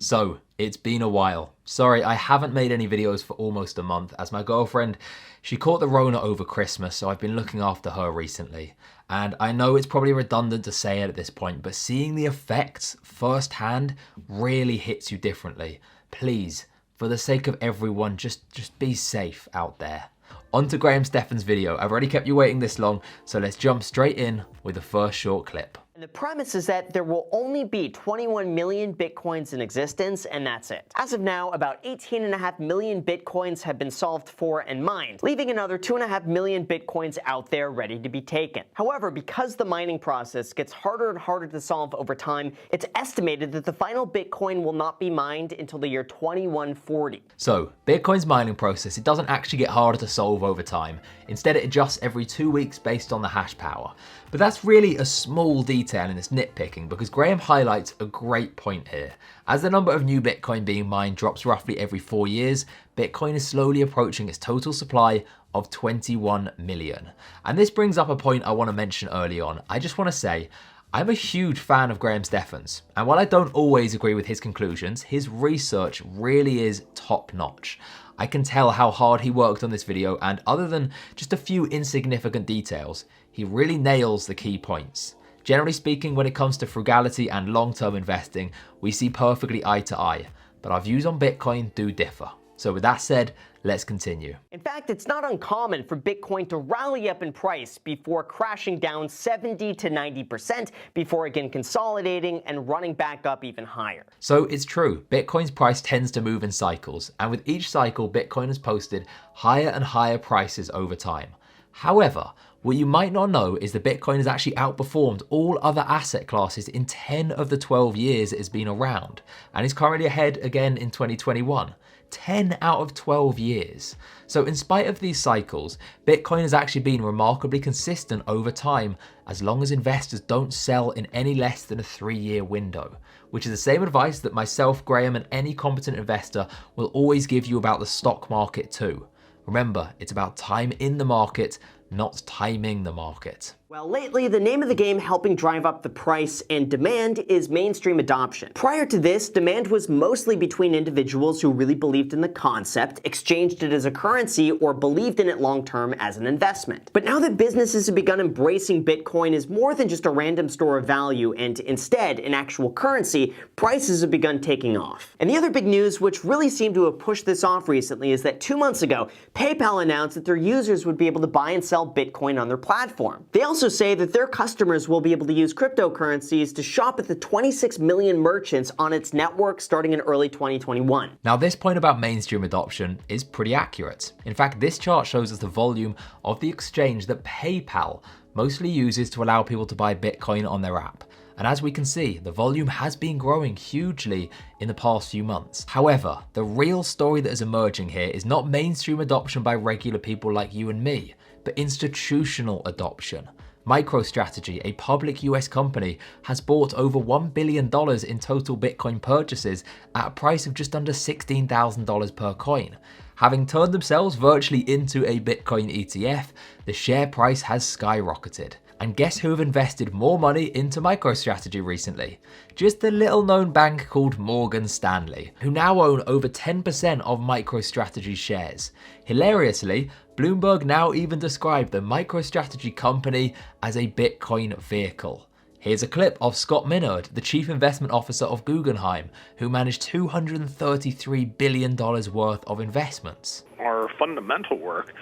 So, it's been a while. Sorry, I haven't made any videos for almost a month as my girlfriend, she caught the Rona over Christmas, so I've been looking after her recently. And I know it's probably redundant to say it at this point, but seeing the effects firsthand really hits you differently. Please, for the sake of everyone, just be safe out there. On to Graham Stephan's video. I've already kept you waiting this long, so let's jump straight in with the first short clip. And the premise is that there will only be 21 million Bitcoins in existence, and that's it. As of now, about 18.5 million Bitcoins have been solved for and mined, leaving another 2.5 million Bitcoins out there ready to be taken. However, because the mining process gets harder and harder to solve over time, it's estimated that the final Bitcoin will not be mined until the year 2140. So, Bitcoin's mining process, it doesn't actually get harder to solve over time. Instead, it adjusts every 2 weeks based on the hash power. But that's really a small detail and it's nitpicking because Graham highlights a great point here. As the number of new Bitcoin being mined drops roughly every 4 years, Bitcoin is slowly approaching its total supply of 21 million. And this brings up a point I want to mention early on. I just want to say, I'm a huge fan of Graham Stephan's, and while I don't always agree with his conclusions, his research really is top notch. I can tell how hard he worked on this video, and other than just a few insignificant details, he really nails the key points. Generally speaking, when it comes to frugality and long-term investing, we see perfectly eye to eye, but our views on Bitcoin do differ. So with that said, let's continue. In fact, it's not uncommon for Bitcoin to rally up in price before crashing down 70 to 90% before again consolidating and running back up even higher. So it's true, Bitcoin's price tends to move in cycles, and with each cycle, Bitcoin has posted higher and higher prices over time. However, what you might not know is that Bitcoin has actually outperformed all other asset classes in 10 of the 12 years it has been around, and is currently ahead again in 2021. 10 out of 12 years. So in spite of these cycles, Bitcoin has actually been remarkably consistent over time as long as investors don't sell in any less than a 3-year window, which is the same advice that myself, Graham, and any competent investor will always give you about the stock market too. Remember, it's about time in the market, not timing the market. Well, lately, the name of the game helping drive up the price and demand is mainstream adoption. Prior to this, demand was mostly between individuals who really believed in the concept, exchanged it as a currency, or believed in it long-term as an investment. But now that businesses have begun embracing Bitcoin as more than just a random store of value and instead an actual currency, prices have begun taking off. And the other big news, which really seemed to have pushed this off recently, is that 2 months ago, PayPal announced that their users would be able to buy and sell Bitcoin on their platform. They also say that their customers will be able to use cryptocurrencies to shop at the 26 million merchants on its network starting in early 2021. Now, this point about mainstream adoption is pretty accurate. In fact, this chart shows us the volume of the exchange that PayPal mostly uses to allow people to buy Bitcoin on their app. And as we can see, the volume has been growing hugely in the past few months. However, the real story that is emerging here is not mainstream adoption by regular people like you and me, but institutional adoption. MicroStrategy, a public US company, has bought over $1 billion in total Bitcoin purchases at a price of just under $16,000 per coin. Having turned themselves virtually into a Bitcoin ETF, the share price has skyrocketed. And guess who have invested more money into MicroStrategy recently? Just the little known bank called Morgan Stanley, who now own over 10% of MicroStrategy shares. Hilariously, Bloomberg now even described the MicroStrategy company as a Bitcoin vehicle. Here's a clip of Scott Minerd, the chief investment officer of Guggenheim, who managed $233 billion worth of investments. Our fundamental work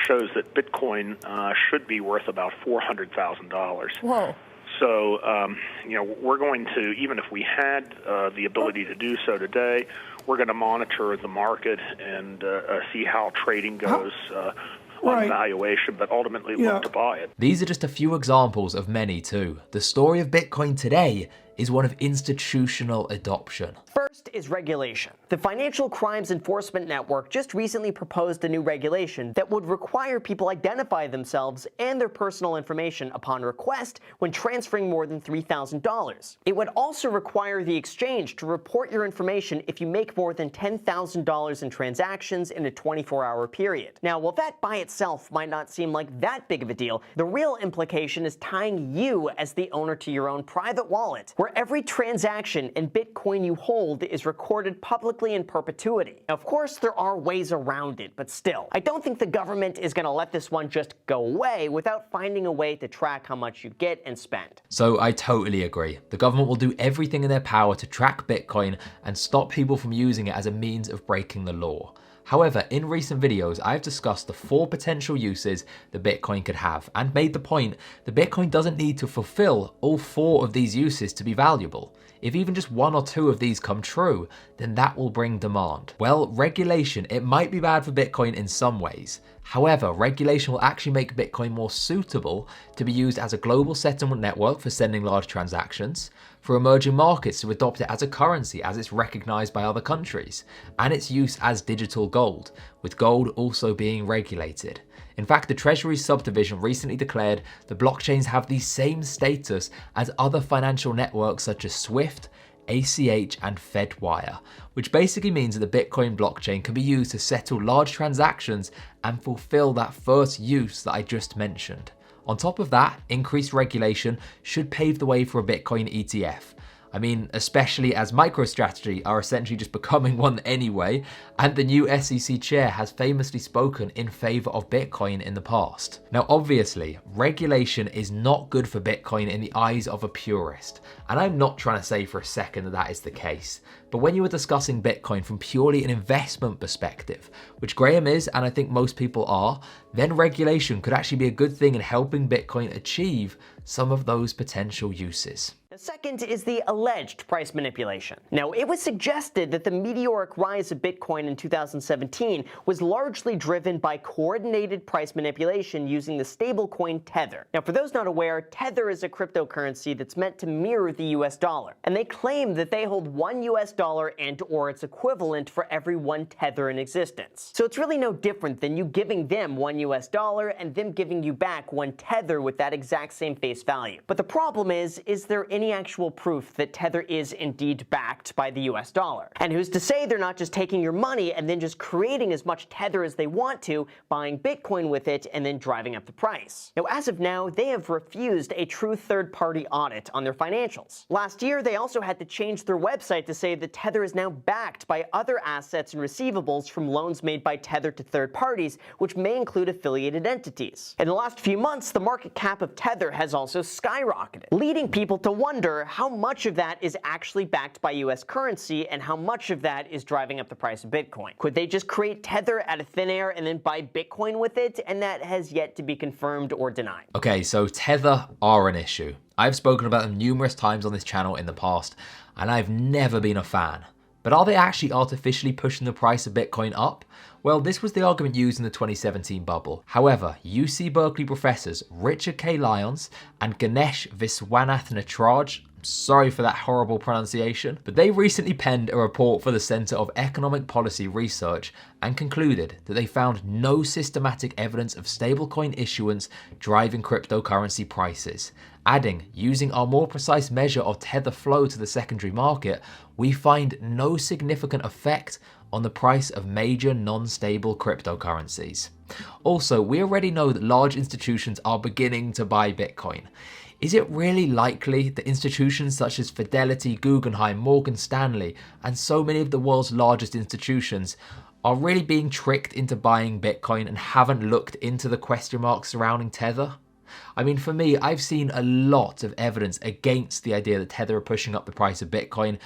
shows that Bitcoin should be worth about $400,000. Whoa. So, we're going to, even if we had the ability to do so today, we're going to monitor the market and see how trading goes on valuation, but ultimately look to buy it. These are just a few examples of many too. The story of Bitcoin today is one of institutional adoption. First is regulation. The Financial Crimes Enforcement Network just recently proposed a new regulation that would require people identify themselves and their personal information upon request when transferring more than $3,000. It would also require the exchange to report your information if you make more than $10,000 in transactions in a 24-hour period. Now, while that by itself might not seem like that big of a deal, the real implication is tying you as the owner to your own private wallet, where every transaction and Bitcoin you hold is recorded publicly in perpetuity. Now, of course, there are ways around it, but still, I don't think the government is going to let this one just go away without finding a way to track how much you get and spend. So I totally agree. The government will do everything in their power to track Bitcoin and stop people from using it as a means of breaking the law. However, in recent videos, I've discussed the 4 potential uses that Bitcoin could have and made the point that Bitcoin doesn't need to fulfill all 4 of these uses to be valuable. If even just 1 or 2 of these come true, then that will bring demand. Well, regulation, it might be bad for Bitcoin in some ways. However, regulation will actually make Bitcoin more suitable to be used as a global settlement network for sending large transactions, for emerging markets to adopt it as a currency as it's recognized by other countries, and its use as digital gold, with gold also being regulated. In fact, the Treasury subdivision recently declared that blockchains have the same status as other financial networks such as SWIFT, ACH, and Fedwire, which basically means that the Bitcoin blockchain can be used to settle large transactions and fulfill that first use that I just mentioned. On top of that, increased regulation should pave the way for a Bitcoin ETF. I mean, especially as MicroStrategy are essentially just becoming one anyway, and the new SEC chair has famously spoken in favor of Bitcoin in the past. Now, obviously, regulation is not good for Bitcoin in the eyes of a purist, and I'm not trying to say for a second that that is the case. But when you are discussing Bitcoin from purely an investment perspective, which Graham is, and I think most people are, then regulation could actually be a good thing in helping Bitcoin achieve some of those potential uses. The second is the alleged price manipulation. Now, it was suggested that the meteoric rise of Bitcoin in 2017 was largely driven by coordinated price manipulation using the stablecoin Tether. Now, for those not aware, Tether is a cryptocurrency that's meant to mirror the US dollar, and they claim that they hold $1 US and or its equivalent for every 1 Tether in existence. So it's really no different than you giving them $1 US and them giving you back 1 Tether with that exact same face value. But the problem is there any actual proof that Tether is indeed backed by the US dollar? And who's to say they're not just taking your money and then just creating as much Tether as they want to, buying Bitcoin with it, and then driving up the price? Now, as of now, they have refused a true third-party audit on their financials. Last year, they also had to change their website to say that Tether is now backed by other assets and receivables from loans made by Tether to third parties, which may include affiliated entities. In the last few months, the market cap of Tether has also skyrocketed, leading people to wonder how much of that is actually backed by US currency and how much of that is driving up the price of Bitcoin. Could they just create Tether out of thin air and then buy Bitcoin with it? And that has yet to be confirmed or denied. Okay, so Tether are an issue. I've spoken about them numerous times on this channel in the past, and I've never been a fan. But are they actually artificially pushing the price of Bitcoin up? Well, this was the argument used in the 2017 bubble. However, UC Berkeley professors Richard K. Lyons and Ganesh Viswanathan, sorry for that horrible pronunciation, but they recently penned a report for the Center of Economic Policy Research and concluded that they found no systematic evidence of stablecoin issuance driving cryptocurrency prices. Adding, using our more precise measure of Tether flow to the secondary market, we find no significant effect on the price of major non-stable cryptocurrencies. Also, we already know that large institutions are beginning to buy Bitcoin. Is it really likely that institutions such as Fidelity, Guggenheim, Morgan Stanley, and so many of the world's largest institutions are really being tricked into buying Bitcoin and haven't looked into the question marks surrounding Tether? I mean, for me, I've seen a lot of evidence against the idea that Tether are pushing up the price of Bitcoin,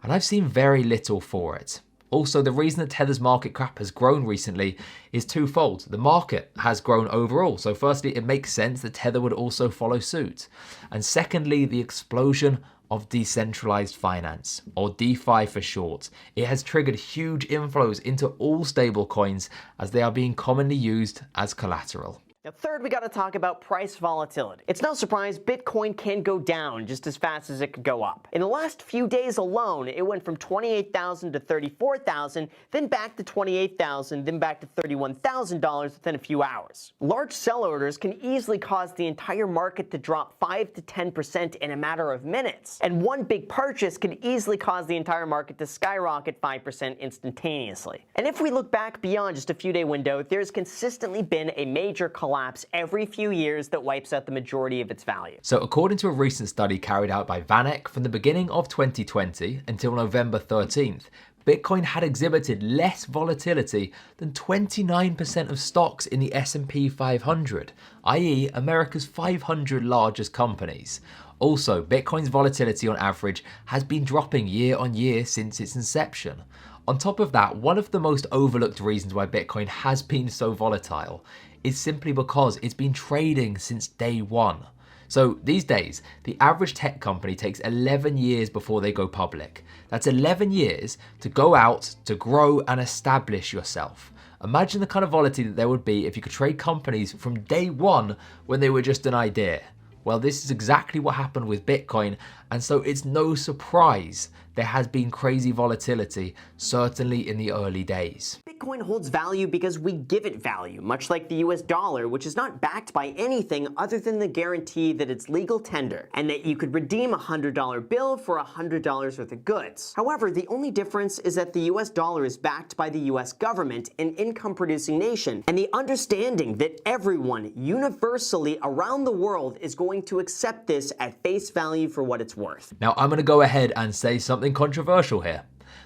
and I've seen very little for it. Also, the reason that Tether's market cap has grown recently is twofold. The market has grown overall, so firstly, it makes sense that Tether would also follow suit. And secondly, the explosion of decentralized finance, or DeFi for short. It has triggered huge inflows into all stablecoins as they are being commonly used as collateral. Now, third, we got to talk about price volatility. It's no surprise Bitcoin can go down just as fast as it could go up. In the last few days alone, it went from $28,000 to $34,000, then back to $28,000, then back to $31,000 within a few hours. Large sell orders can easily cause the entire market to drop 5 to 10% in a matter of minutes. And one big purchase can easily cause the entire market to skyrocket 5% instantaneously. And if we look back beyond just a few-day window, there's consistently been a major collapse collapse every few years that wipes out the majority of its value. So according to a recent study carried out by VanEck, from the beginning of 2020 until November 13th, Bitcoin had exhibited less volatility than 29% of stocks in the S&P 500, i.e. America's 500 largest companies. Also, Bitcoin's volatility on average has been dropping year on year since its inception. On top of that, one of the most overlooked reasons why Bitcoin has been so volatile is simply because it's been trading since day one. So these days, the average tech company takes 11 years before they go public. That's 11 years to go out, to grow and establish yourself. Imagine the kind of volatility that there would be if you could trade companies from day one when they were just an idea. Well, this is exactly what happened with Bitcoin, and so it's no surprise there has been crazy volatility, certainly in the early days. Bitcoin holds value because we give it value, much like the US dollar, which is not backed by anything other than the guarantee that it's legal tender, and that you could redeem a $100 bill for $100 worth of goods. However, the only difference is that the US dollar is backed by the US government, an income-producing nation, and the understanding that everyone, universally around the world, is going to accept this at face value for what it's worth. Now, I'm going to go ahead and say something controversial here.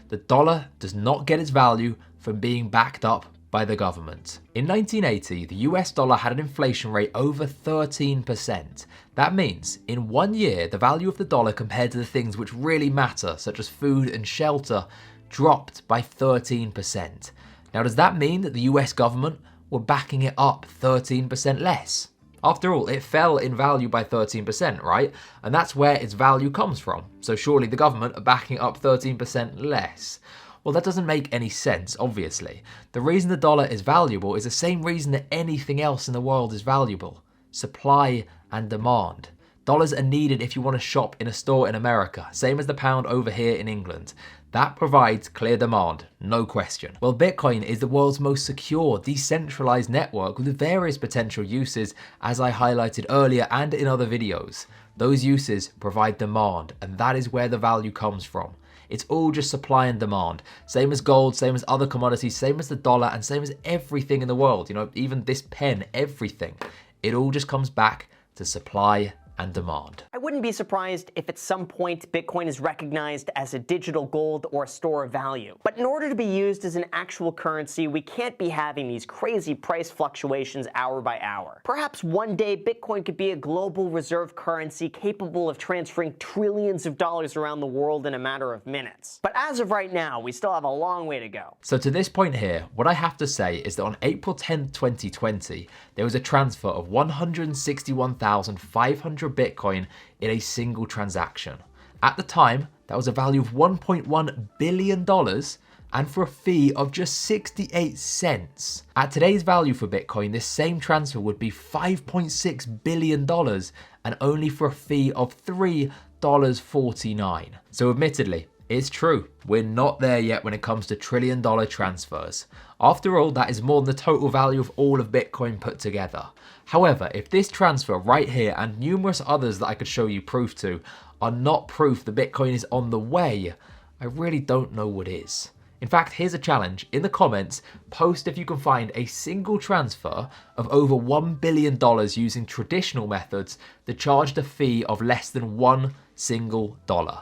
The dollar does not get its value from being backed up by the government. In 1980, the US dollar had an inflation rate over 13%. That means in 1 year, the value of the dollar compared to the things which really matter, such as food and shelter, dropped by 13%. Now, does that mean that the US government were backing it up 13% less? After all, it fell in value by 13%, right? And that's where its value comes from. So surely the government are backing it up 13% less. Well, that doesn't make any sense, obviously. The reason the dollar is valuable is the same reason that anything else in the world is valuable: supply and demand. Dollars are needed if you want to shop in a store in America, same as the pound over here in England. That provides clear demand, no question. Well, Bitcoin is the world's most secure, decentralized network with various potential uses, as I highlighted earlier and in other videos. Those uses provide demand, and that is where the value comes from. It's all just supply and demand. Same as gold, same as other commodities, same as the dollar, and same as everything in the world. You know, even this pen, everything. It all just comes back to supply and demand. I wouldn't be surprised if at some point Bitcoin is recognized as a digital gold or a store of value. But in order to be used as an actual currency, we can't be having these crazy price fluctuations hour by hour. Perhaps one day Bitcoin could be a global reserve currency capable of transferring trillions of dollars around the world in a matter of minutes. But as of right now, we still have a long way to go. So to this point here, what I have to say is that on April 10th, 2020, there was a transfer of 161,500 Bitcoin in a single transaction. At the time, that was a value of $1.1 billion and for a fee of just 68 cents. At today's value for Bitcoin, this same transfer would be $5.6 billion and only for a fee of $3.49. So admittedly, it's true, we're not there yet when it comes to trillion-dollar transfers. After all, that is more than the total value of all of Bitcoin put together. However, if this transfer right here and numerous others that I could show you proof to are not proof that Bitcoin is on the way, I really don't know what is. In fact, here's a challenge. In the comments, post if you can find a single transfer of over $1 billion using traditional methods that charged a fee of less than $1 single dollar.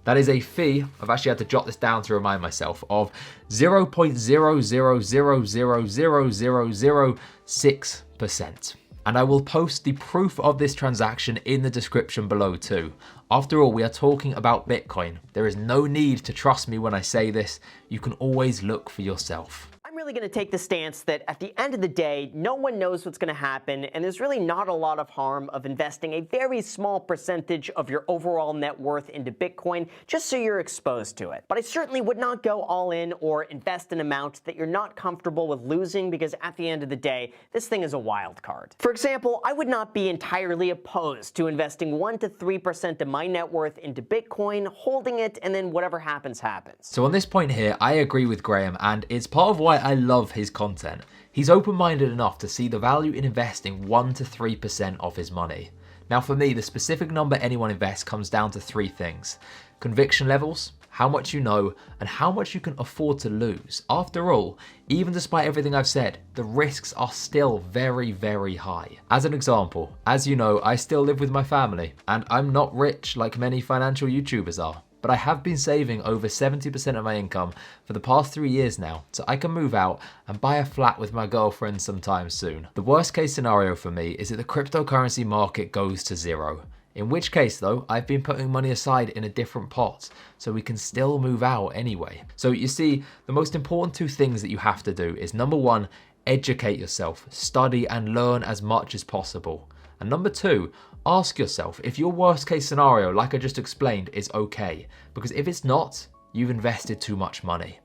That is a fee, I've actually had to jot this down to remind myself, of 0.0000006%. And I will post the proof of this transaction in the description below too. After all, we are talking about Bitcoin. There is no need to trust me when I say this. You can always look for yourself. I'm really going to take the stance that at the end of the day, no one knows what's going to happen, and there's really not a lot of harm of investing a very small percentage of your overall net worth into Bitcoin just so you're exposed to it. But I certainly would not go all in or invest an amount that you're not comfortable with losing, because at the end of the day, this thing is a wild card. For example, I would not be entirely opposed to investing 1 to 3% of my net worth into Bitcoin, holding it, and then whatever happens, happens. So on this point here, I agree with Graham, and it's part of why I love his content. He's open-minded enough to see the value in investing 1 to 3% of his money. Now for me, the specific number anyone invests comes down to 3 things: conviction levels, how much you know, and how much you can afford to lose. After all, even despite everything I've said, the risks are still very, very high. As an example, as you know, I still live with my family, and I'm not rich like many financial YouTubers are. But I have been saving over 70% of my income for the past 3 years now, so I can move out and buy a flat with my girlfriend sometime soon. The worst case scenario for me is that the cryptocurrency market goes to zero. In which case though, I've been putting money aside in a different pot, so we can still move out anyway. So you see, the most important 2 things that you have to do is number 1, educate yourself, study and learn as much as possible. And number 2, ask yourself if your worst case scenario, like I just explained, is okay. Because if it's not, you've invested too much money.